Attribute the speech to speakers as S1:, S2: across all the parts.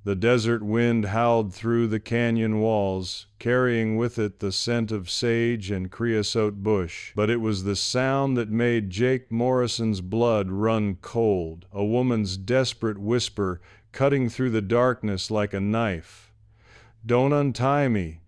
S1: The desert wind howled through the canyon walls, carrying with it the scent of sage and creosote bush. But it was the sound that made Jake Morrison's blood run cold, a woman's desperate whisper cutting through the darkness like a knife. "Don't untie me,"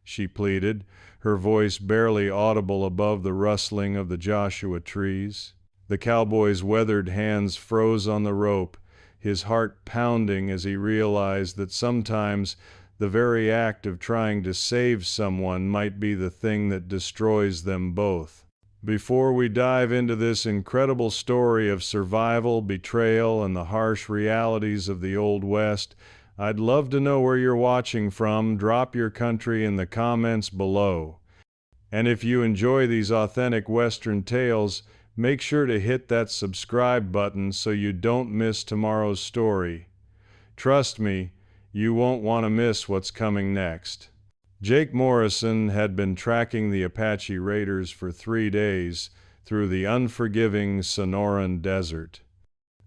S1: she pleaded, her voice barely audible above the rustling of the Joshua trees. The cowboy's weathered hands froze on the rope, his heart pounding as he realized that sometimes the very act of trying to save someone might be the thing that destroys them both. Before we dive into this incredible story of survival, betrayal, and the harsh realities of the Old West, I'd love to know where you're watching from. Drop your country in the comments below. And if you enjoy these authentic Western tales, make sure to hit that subscribe button so you don't miss tomorrow's story. Trust me, you won't want to miss what's coming next. Jake Morrison had been tracking the Apache raiders for 3 days through the unforgiving Sonoran Desert.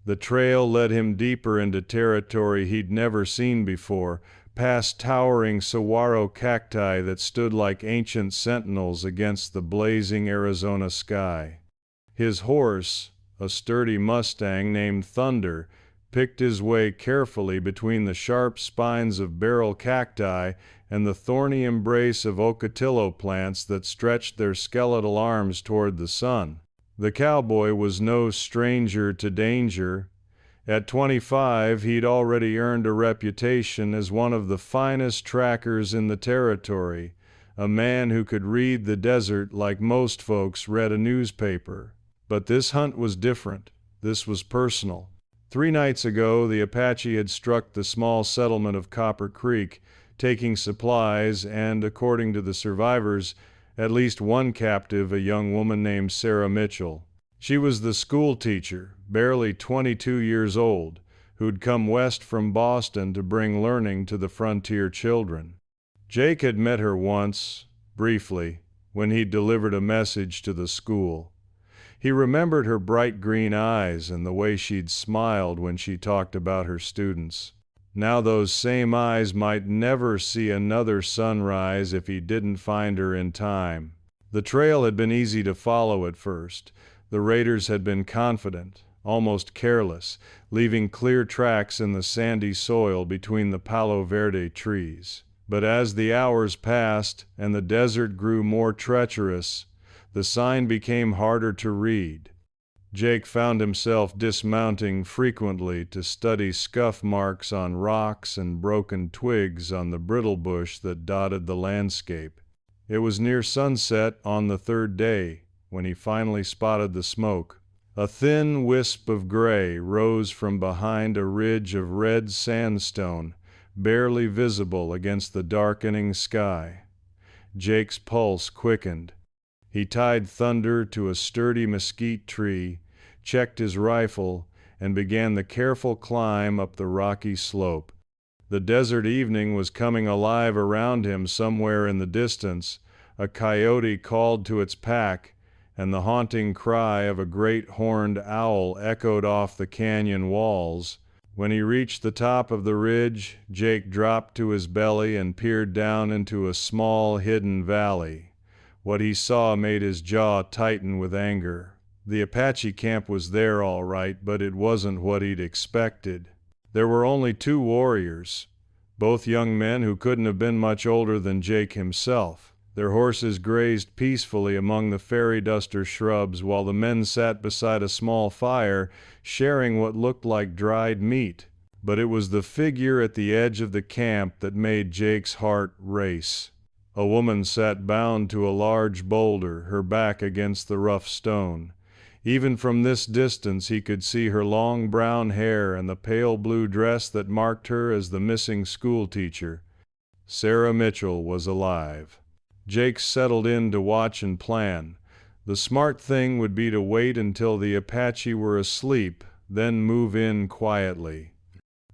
S1: The trail led him deeper into territory he'd never seen before, past towering saguaro cacti that stood like ancient sentinels against the blazing Arizona sky. His horse, a sturdy Mustang named Thunder, picked his way carefully between the sharp spines of barrel cacti and the thorny embrace of ocotillo plants that stretched their skeletal arms toward the sun. The cowboy was no stranger to danger. At 25, he'd already earned a reputation as one of the finest trackers in the territory, a man who could read the desert like most folks read a newspaper. But this hunt was different. This was personal. 3 nights ago, the Apache had struck the small settlement of Copper Creek, taking supplies and, according to the survivors, at least one captive, a young woman named Sarah Mitchell. She was the school teacher, barely 22 years old, who'd come west from Boston to bring learning to the frontier children. Jake had met her once, briefly, when he'd delivered a message to the school. He remembered her bright green eyes and the way she'd smiled when she talked about her students. Now those same eyes might never see another sunrise if he didn't find her in time. The trail had been easy to follow at first. The raiders had been confident, almost careless, leaving clear tracks in the sandy soil between the Palo Verde trees. But as the hours passed and the desert grew more treacherous, the sign became harder to read. Jake found himself dismounting frequently to study scuff marks on rocks and broken twigs on the brittle bush that dotted the landscape. It was near sunset on the 3rd day when he finally spotted the smoke. A thin wisp of gray rose from behind a ridge of red sandstone, barely visible against the darkening sky. Jake's pulse quickened. He tied Thunder to a sturdy mesquite tree, checked his rifle, and began the careful climb up the rocky slope. The desert evening was coming alive around him. Somewhere in the distance, a coyote called to its pack, and the haunting cry of a great horned owl echoed off the canyon walls. When he reached the top of the ridge, Jake dropped to his belly and peered down into a small hidden valley. What he saw made his jaw tighten with anger. The Apache camp was there all right, but it wasn't what he'd expected. There were only 2 warriors, both young men who couldn't have been much older than Jake himself. Their horses grazed peacefully among the fairy duster shrubs while the men sat beside a small fire, sharing what looked like dried meat. But it was the figure at the edge of the camp that made Jake's heart race. A woman sat bound to a large boulder, her back against the rough stone. Even from this distance he could see her long brown hair and the pale blue dress that marked her as the missing schoolteacher. Sarah Mitchell was alive. Jake settled in to watch and plan. The smart thing would be to wait until the Apache were asleep, then move in quietly.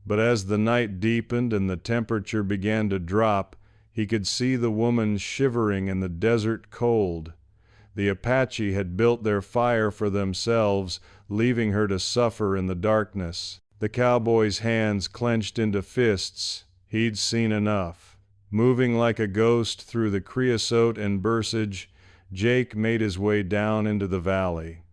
S1: But as the night deepened and the temperature began to drop, he could see the woman shivering in the desert cold. The Apache had built their fire for themselves, leaving her to suffer in the darkness. The cowboy's hands clenched into fists. He'd seen enough. Moving like a ghost through the creosote and bursage, Jake made his way down into the valley.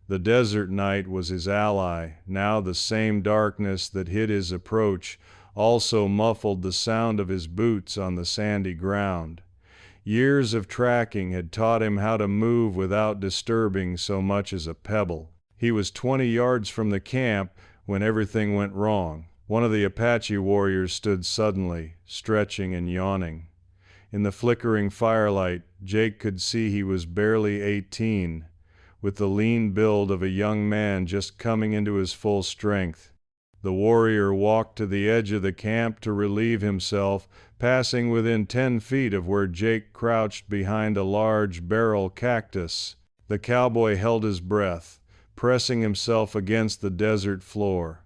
S1: The desert night was his ally. Now the same darkness that hid his approach also muffled the sound of his boots on the sandy ground. Years of tracking had taught him how to move without disturbing so much as a pebble. He was 20 yards from the camp when everything went wrong. One of the Apache warriors stood suddenly, stretching and yawning. In the flickering firelight, Jake could see he was barely 18, with the lean build of a young man just coming into his full strength. The warrior walked to the edge of the camp to relieve himself, passing within 10 feet of where Jake crouched behind a large barrel cactus. The cowboy held his breath, pressing himself against the desert floor.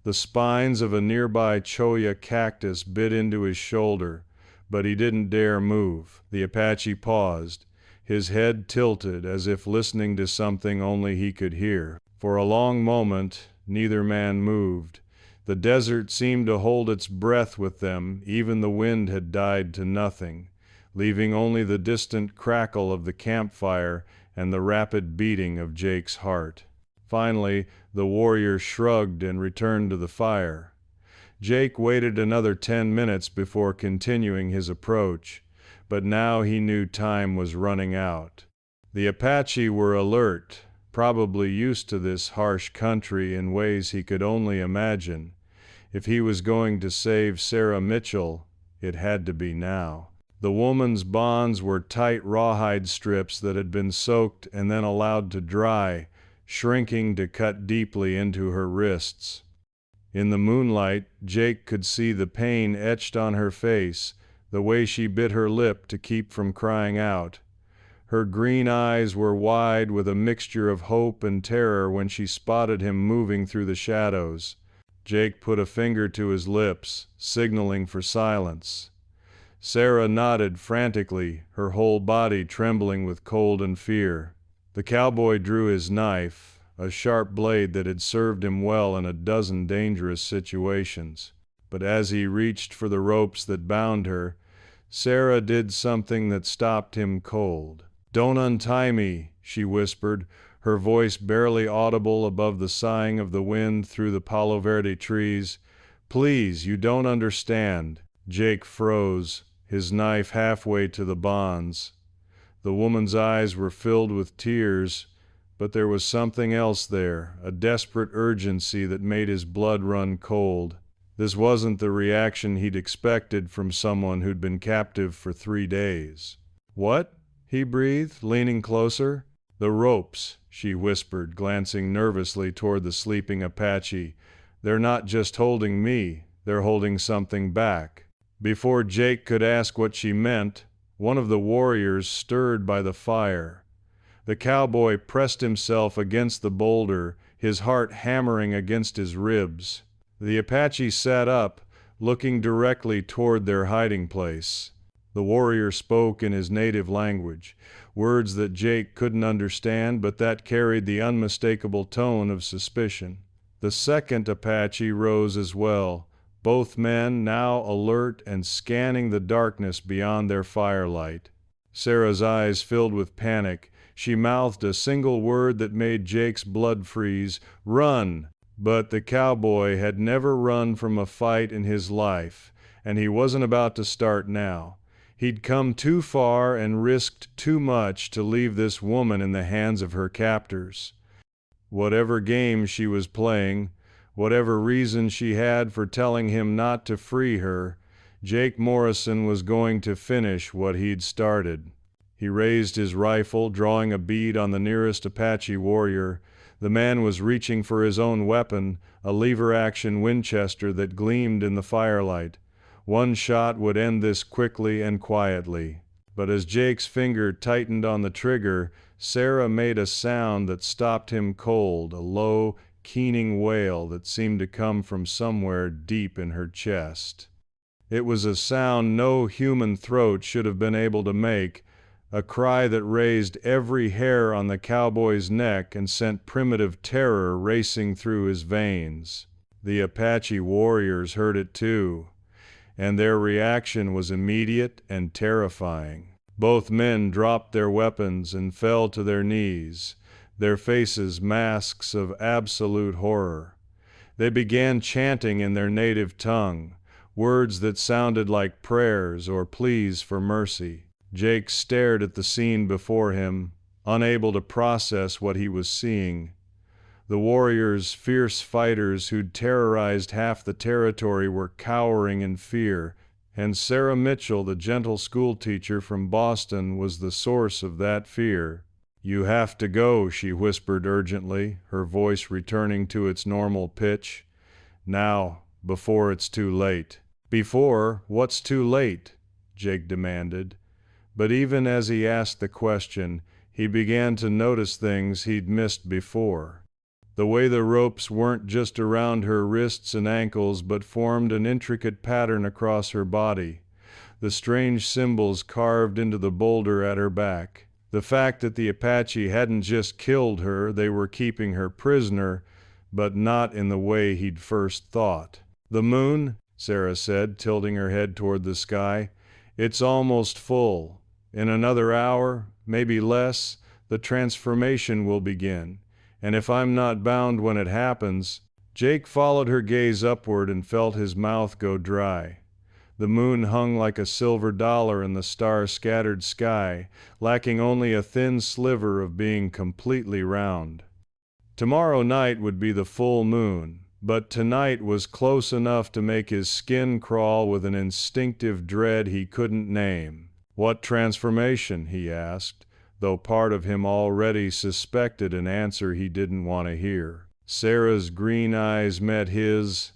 S1: The spines of a nearby cholla cactus bit into his shoulder, but he didn't dare move. The Apache paused, his head tilted as if listening to something only he could hear. For a long moment, neither man moved. The desert seemed to hold its breath with them. Even the wind had died to nothing, leaving only the distant crackle of the campfire and the rapid beating of Jake's heart. Finally, the warrior shrugged and returned to the fire. Jake waited another 10 minutes before continuing his approach, but now he knew time was running out. The Apache were alert, probably used to this harsh country in ways he could only imagine. If he was going to save Sarah Mitchell, it had to be now. The woman's bonds were tight rawhide strips that had been soaked and then allowed to dry, shrinking to cut deeply into her wrists. In the moonlight, Jake could see the pain etched on her face, the way she bit her lip to keep from crying out. Her green eyes were wide with a mixture of hope and terror when she spotted him moving through the shadows. Jake put a finger to his lips, signaling for silence. Sarah nodded frantically, her whole body trembling with cold and fear. The cowboy drew his knife, a sharp blade that had served him well in a dozen dangerous situations. But as he reached for the ropes that bound her, Sarah did something that stopped him cold. "Don't untie me," she whispered, her voice barely audible above the sighing of the wind through the Palo Verde trees. "Please, you don't understand." Jake froze, his knife halfway to the bonds. The woman's eyes were filled with tears, but there was something else there, a desperate urgency that made his blood run cold. This wasn't the reaction he'd expected from someone who'd been captive for 3 days. "What?" he breathed, leaning closer. "The ropes," she whispered, glancing nervously toward the sleeping Apache. "They're not just holding me, they're holding something back." Before Jake could ask what she meant, one of the warriors stirred by the fire. The cowboy pressed himself against the boulder, his heart hammering against his ribs. The Apache sat up, looking directly toward their hiding place. The warrior spoke in his native language, words that Jake couldn't understand, but that carried the unmistakable tone of suspicion. The second Apache rose as well, both men now alert and scanning the darkness beyond their firelight. Sarah's eyes filled with panic. She mouthed a single word that made Jake's blood freeze: "Run!" But the cowboy had never run from a fight in his life, and he wasn't about to start now. He'd come too far and risked too much to leave this woman in the hands of her captors. Whatever game she was playing, whatever reason she had for telling him not to free her, Jake Morrison was going to finish what he'd started. He raised his rifle, drawing a bead on the nearest Apache warrior. The man was reaching for his own weapon, a lever-action Winchester that gleamed in the firelight. One shot would end this quickly and quietly. But as Jake's finger tightened on the trigger, Sarah made a sound that stopped him cold, a low, keening wail that seemed to come from somewhere deep in her chest. It was a sound no human throat should have been able to make, a cry that raised every hair on the cowboy's neck and sent primitive terror racing through his veins. The Apache warriors heard it too, and their reaction was immediate and terrifying. Both men dropped their weapons and fell to their knees, their faces masks of absolute horror. They began chanting in their native tongue, words that sounded like prayers or pleas for mercy. Jake stared at the scene before him, unable to process what he was seeing. The warriors, fierce fighters who'd terrorized half the territory, were cowering in fear, and Sarah Mitchell, the gentle schoolteacher from Boston, was the source of that fear. "You have to go," she whispered urgently, her voice returning to its normal pitch. "Now, before it's too late." "Before? What's too late?" Jake demanded. But even as he asked the question, he began to notice things he'd missed before. The way the ropes weren't just around her wrists and ankles but formed an intricate pattern across her body. The strange symbols carved into the boulder at her back. The fact that the Apache hadn't just killed her, they were keeping her prisoner, but not in the way he'd first thought. "The moon," Sarah said, tilting her head toward the sky. "It's almost full. In another hour, maybe less, the transformation will begin. And if I'm not bound when it happens..." Jake followed her gaze upward and felt his mouth go dry. The moon hung like a silver dollar in the star-scattered sky, lacking only a thin sliver of being completely round. Tomorrow night would be the full moon, but tonight was close enough to make his skin crawl with an instinctive dread he couldn't name. "What transformation?" he asked, though part of him already suspected an answer he didn't want to hear. Sarah's green eyes met his,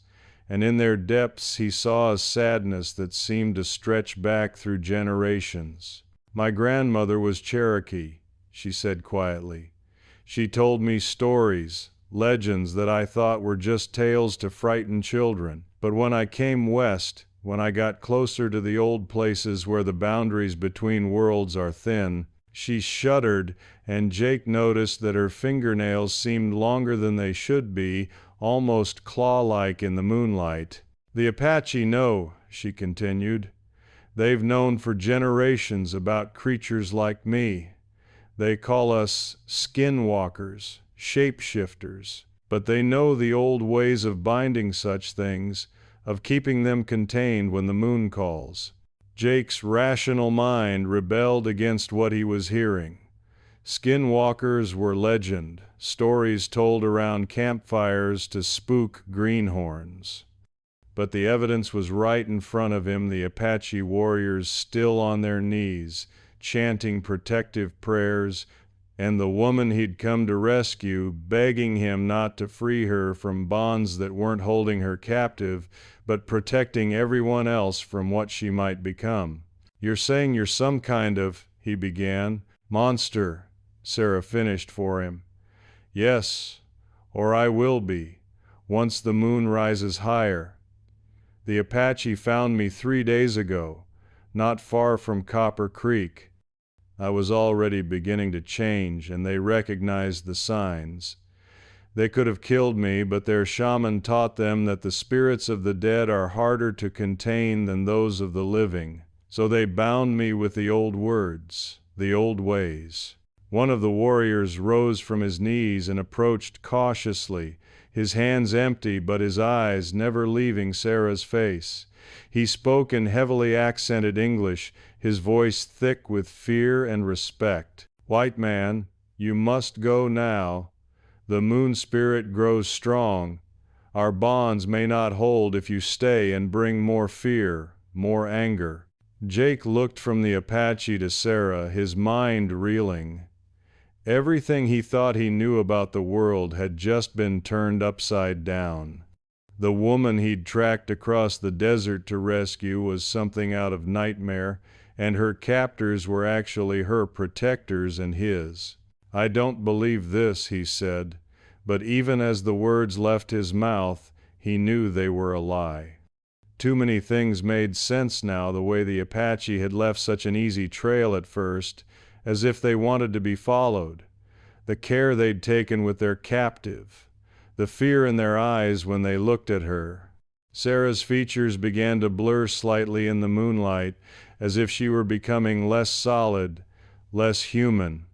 S1: and in their depths he saw a sadness that seemed to stretch back through generations. "My grandmother was Cherokee," she said quietly. "She told me stories, legends that I thought were just tales to frighten children. But when I came west, when I got closer to the old places where the boundaries between worlds are thin..." She shuddered, and Jake noticed that her fingernails seemed longer than they should be, almost claw-like in the moonlight. "The Apache know," she continued. "They've known for generations about creatures like me. They call us skinwalkers, shapeshifters. But they know the old ways of binding such things, of keeping them contained when the moon calls." Jake's rational mind rebelled against what he was hearing. Skinwalkers were legend, stories told around campfires to spook greenhorns. But the evidence was right in front of him, the Apache warriors still on their knees, chanting protective prayers, and the woman he'd come to rescue begging him not to free her from bonds that weren't holding her captive, but protecting everyone else from what she might become. "You're saying you're some kind of..." he began. "Monster," Sarah finished for him. "Yes, or I will be, once the moon rises higher. The Apache found me 3 days ago, not far from Copper Creek. I was already beginning to change, and they recognized the signs. They could have killed me, but their shaman taught them that the spirits of the dead are harder to contain than those of the living. So they bound me with the old words, the old ways." One of the warriors rose from his knees and approached cautiously, his hands empty but his eyes never leaving Sarah's face. He spoke in heavily accented English, his voice thick with fear and respect. "White man, you must go now. The moon spirit grows strong. Our bonds may not hold if you stay and bring more fear, more anger." Jake looked from the Apache to Sarah, his mind reeling. Everything he thought he knew about the world had just been turned upside down. The woman he'd tracked across the desert to rescue was something out of nightmare, and her captors were actually her protectors and his. "I don't believe this," he said, but even as the words left his mouth, he knew they were a lie. Too many things made sense now, the way the Apache had left such an easy trail at first, as if they wanted to be followed. The care they'd taken with their captive. the fear in their eyes when they looked at her. Sarah's features began to blur slightly in the moonlight, as if she were becoming less solid, less human.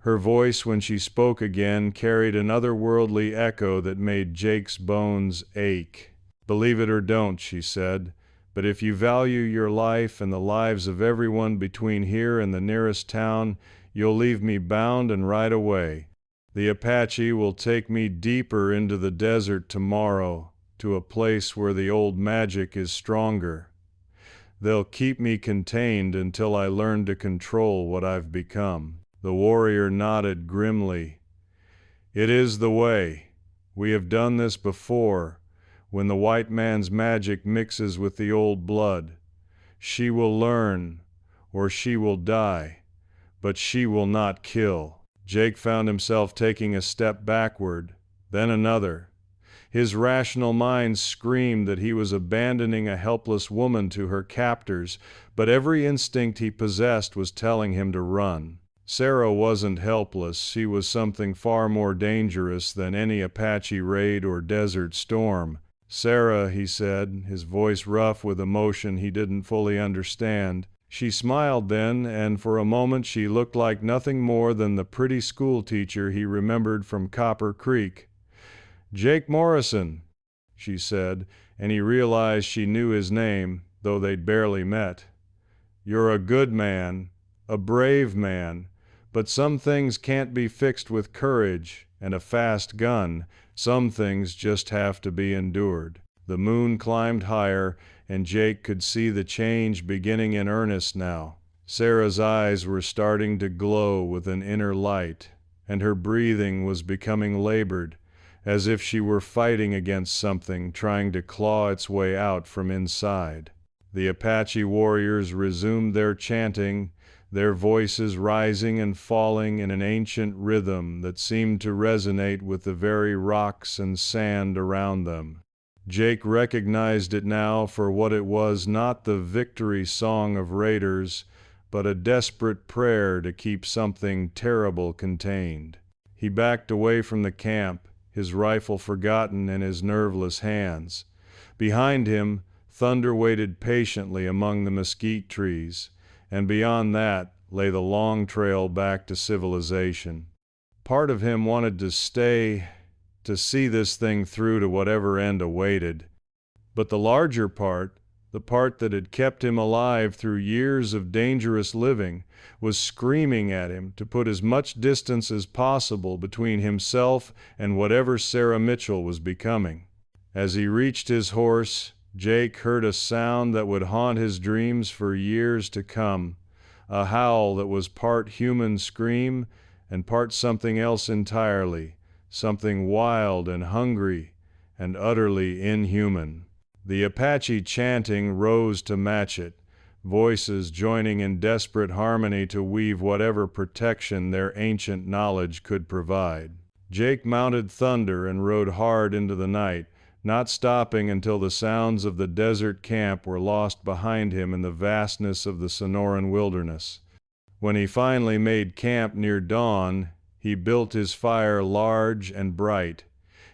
S1: Her voice, when she spoke again, carried an otherworldly echo that made Jake's bones ache. "Believe it or don't," she said, "but if you value your life and the lives of everyone between here and the nearest town, you'll leave me bound and ride away. The Apache will take me deeper into the desert tomorrow, to a place where the old magic is stronger. They'll keep me contained until I learn to control what I've become." The warrior nodded grimly. "It is the way. We have done this before, when the white man's magic mixes with the old blood. She will learn, or she will die, but she will not kill." Jake found himself taking a step backward, then another. His rational mind screamed that he was abandoning a helpless woman to her captors, but every instinct he possessed was telling him to run. Sarah wasn't helpless. She was something far more dangerous than any Apache raid or desert storm. "Sarah," he said, his voice rough with emotion he didn't fully understand. She smiled then, and for a moment she looked like nothing more than the pretty schoolteacher he remembered from Copper Creek. "Jake Morrison," she said, and he realized she knew his name, though they'd barely met. "You're a good man, a brave man, but some things can't be fixed with courage and a fast gun. Some things just have to be endured." The moon climbed higher, and Jake could see the change beginning in earnest now. Sarah's eyes were starting to glow with an inner light, and her breathing was becoming labored, as if she were fighting against something trying to claw its way out from inside. The Apache warriors resumed their chanting, their voices rising and falling in an ancient rhythm that seemed to resonate with the very rocks and sand around them. Jake recognized it now for what it was, not the victory song of raiders, but a desperate prayer to keep something terrible contained. He backed away from the camp, his rifle forgotten in his nerveless hands. Behind him, thunder waited patiently among the mesquite trees, and beyond that lay the long trail back to civilization. Part of him wanted to stay, to see this thing through to whatever end awaited. But the larger part, the part that had kept him alive through years of dangerous living, was screaming at him to put as much distance as possible between himself and whatever Sarah Mitchell was becoming. As he reached his horse, Jake heard a sound that would haunt his dreams for years to come, a howl that was part human scream and part something else entirely, something wild and hungry and utterly inhuman. The Apache chanting rose to match it, voices joining in desperate harmony to weave whatever protection their ancient knowledge could provide. Jake mounted Thunder and rode hard into the night, not stopping until the sounds of the desert camp were lost behind him in the vastness of the Sonoran wilderness. When he finally made camp near dawn, he built his fire large and bright,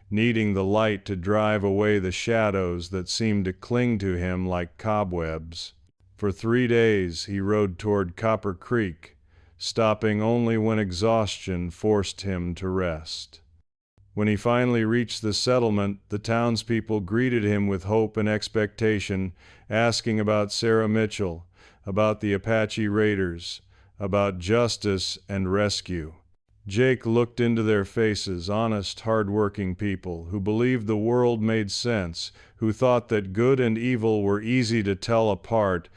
S1: needing the light to drive away the shadows that seemed to cling to him like cobwebs. For 3 days he rode toward Copper Creek, stopping only when exhaustion forced him to rest. When he finally reached the settlement, the townspeople greeted him with hope and expectation, asking about Sarah Mitchell, about the Apache raiders, about justice and rescue. Jake looked into their faces, honest, hard-working people who believed the world made sense, who thought that good and evil were easy to tell apart,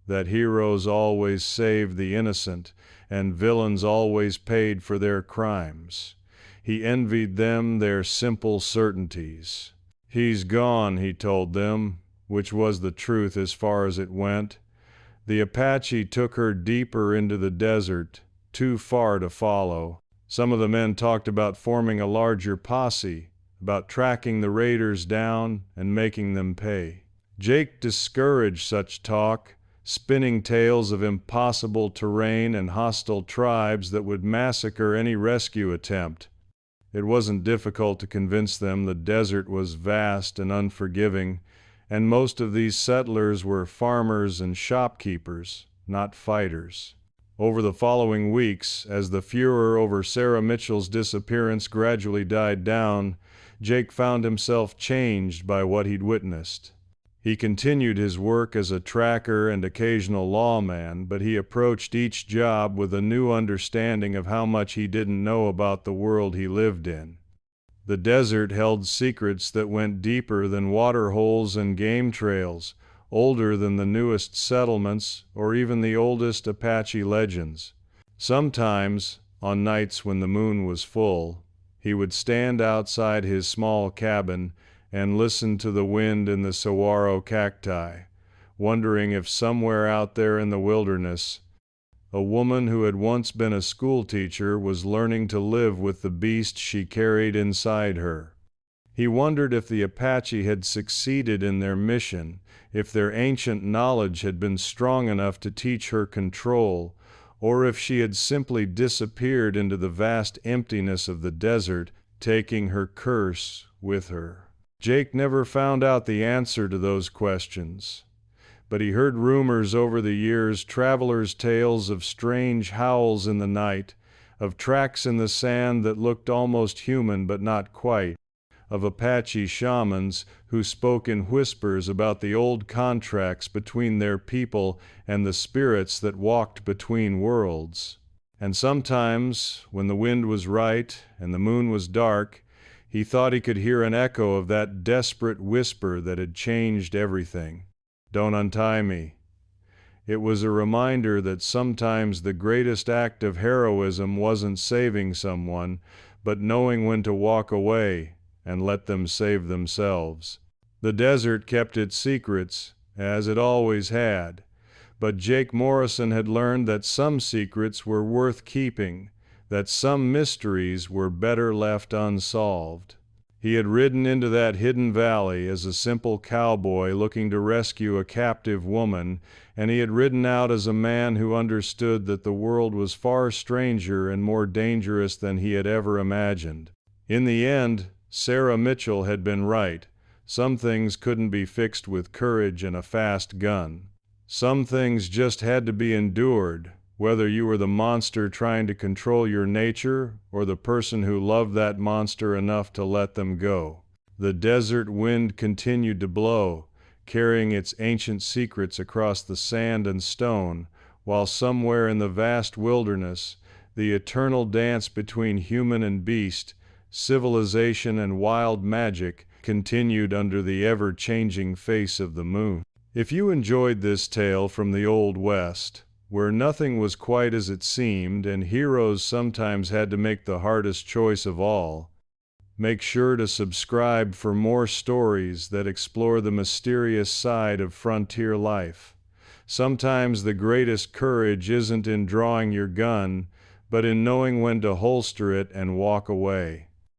S1: that heroes always saved the innocent, and villains always paid for their crimes. He envied them their simple certainties. "He's gone," he told them, which was the truth as far as it went. The Apache took her deeper into the desert, too far to follow. Some of the men talked about forming a larger posse, about tracking the raiders down and making them pay. Jake discouraged such talk, spinning tales of impossible terrain and hostile tribes that would massacre any rescue attempt. It wasn't difficult to convince them the desert was vast and unforgiving, and most of these settlers were farmers and shopkeepers, not fighters. Over the following weeks, as the furor over Sarah Mitchell's disappearance gradually died down, Jake found himself changed by what he'd witnessed. He continued his work as a tracker and occasional lawman, but he approached each job with a new understanding of how much he didn't know about the world he lived in. The desert held secrets that went deeper than water holes and game trails, older than the newest settlements or even the oldest Apache legends. Sometimes, on nights when the moon was full, he would stand outside his small cabin and listen to the wind in the saguaro cacti, wondering if somewhere out there in the wilderness, a woman who had once been a schoolteacher was learning to live with the beast she carried inside her. He wondered if the Apache had succeeded in their mission, if their ancient knowledge had been strong enough to teach her control, or if she had simply disappeared into the vast emptiness of the desert, taking her curse with her. Jake never found out the answer to those questions, but he heard rumors over the years, travelers' tales of strange howls in the night, of tracks in the sand that looked almost human but not quite, of Apache shamans who spoke in whispers about the old contracts between their people and the spirits that walked between worlds. And sometimes, when the wind was right and the moon was dark, he thought he could hear an echo of that desperate whisper that had changed everything. "Don't untie me." It was a reminder that sometimes the greatest act of heroism wasn't saving someone, but knowing when to walk away and let them save themselves. The desert kept its secrets, as it always had, but Jake Morrison had learned that some secrets were worth keeping, that some mysteries were better left unsolved. He had ridden into that hidden valley as a simple cowboy looking to rescue a captive woman, and he had ridden out as a man who understood that the world was far stranger and more dangerous than he had ever imagined. In the end, Sarah Mitchell had been right. Some things couldn't be fixed with courage and a fast gun. Some things just had to be endured, whether you were the monster trying to control your nature or the person who loved that monster enough to let them go. The desert wind continued to blow, carrying its ancient secrets across the sand and stone, while somewhere in the vast wilderness, the eternal dance between human and beast, civilization and wild magic, continued under the ever-changing face of the moon. If you enjoyed this tale from the Old West, where nothing was quite as it seemed and heroes sometimes had to make the hardest choice of all, make sure to subscribe for more stories that explore the mysterious side of frontier life. Sometimes the greatest courage isn't in drawing your gun, but in knowing when to holster it and walk away.